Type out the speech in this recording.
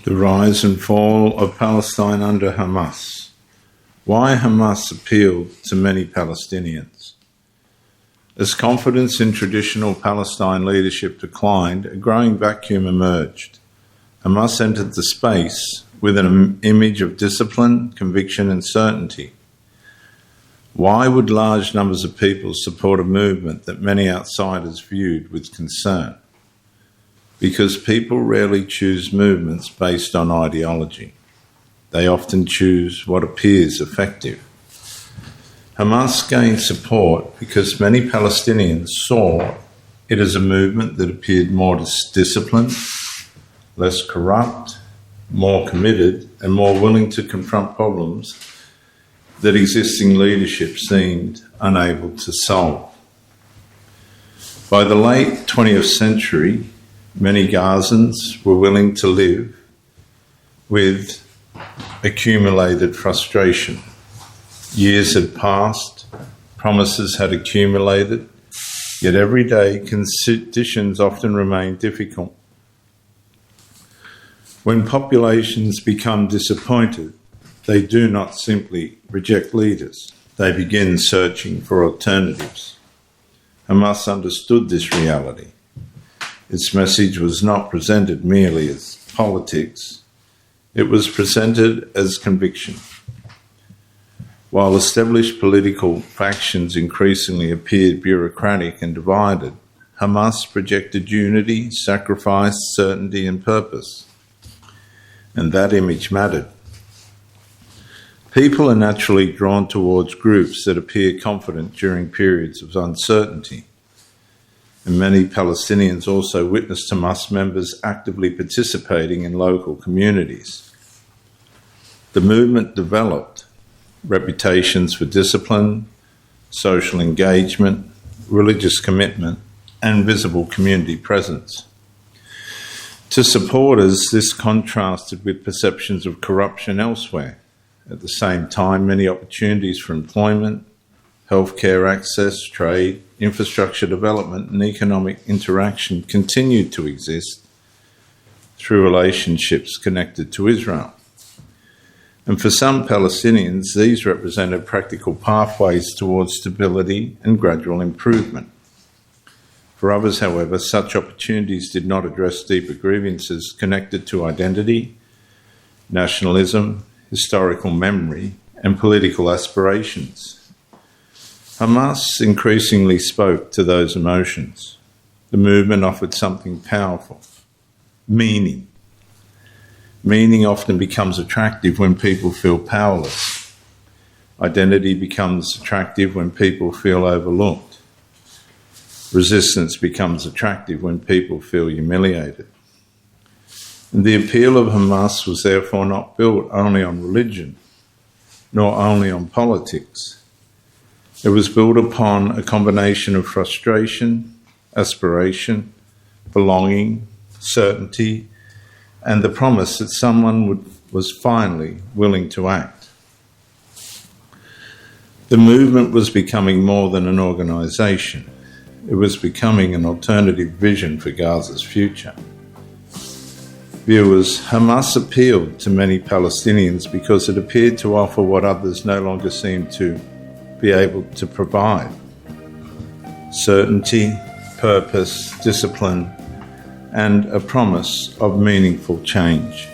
The rise and fall of Palestine under Hamas. Why Hamas appealed to many Palestinians. As confidence in traditional Palestine leadership declined, a growing vacuum emerged. Hamas entered the space with an image of discipline, conviction, and certainty. Why would large numbers of people support a movement that many outsiders viewed with concern? Because people rarely choose movements based on ideology. They often choose what appears effective. Hamas gained support because many Palestinians saw it as a movement that appeared more disciplined, less corrupt, more committed, and more willing to confront problems that existing leadership seemed unable to solve. By the late 20th century, many Gazans were willing to live with accumulated frustration. Years had passed, promises had accumulated, yet every day conditions often remain difficult. When populations become disappointed, they do not simply reject leaders, they begin searching for alternatives. Hamas understood this reality. Its message was not presented merely as politics, it was presented as conviction. While established political factions increasingly appeared bureaucratic and divided, Hamas projected unity, sacrifice, certainty, and purpose. And that image mattered. People are naturally drawn towards groups that appear confident during periods of uncertainty. And many Palestinians also witnessed Hamas members actively participating in local communities. The movement developed reputations for discipline, social engagement, religious commitment, and visible community presence. To supporters, this contrasted with perceptions of corruption elsewhere. At the same time, many opportunities for employment, healthcare access, trade, infrastructure development, and economic interaction continued to exist through relationships connected to Israel. And for some Palestinians, these represented practical pathways towards stability and gradual improvement. For others, however, such opportunities did not address deeper grievances connected to identity, nationalism, historical memory, and political aspirations. Hamas increasingly spoke to those emotions. The movement offered something powerful: meaning. Meaning often becomes attractive when people feel powerless. Identity becomes attractive when people feel overlooked. Resistance becomes attractive when people feel humiliated. And the appeal of Hamas was therefore not built only on religion, nor only on politics. It was built upon a combination of frustration, aspiration, belonging, certainty, and the promise that someone was finally willing to act. The movement was becoming more than an organization. It was becoming an alternative vision for Gaza's future. Viewers, Hamas appealed to many Palestinians because it appeared to offer what others no longer seemed to be able to provide: certainty, purpose, discipline, and a promise of meaningful change.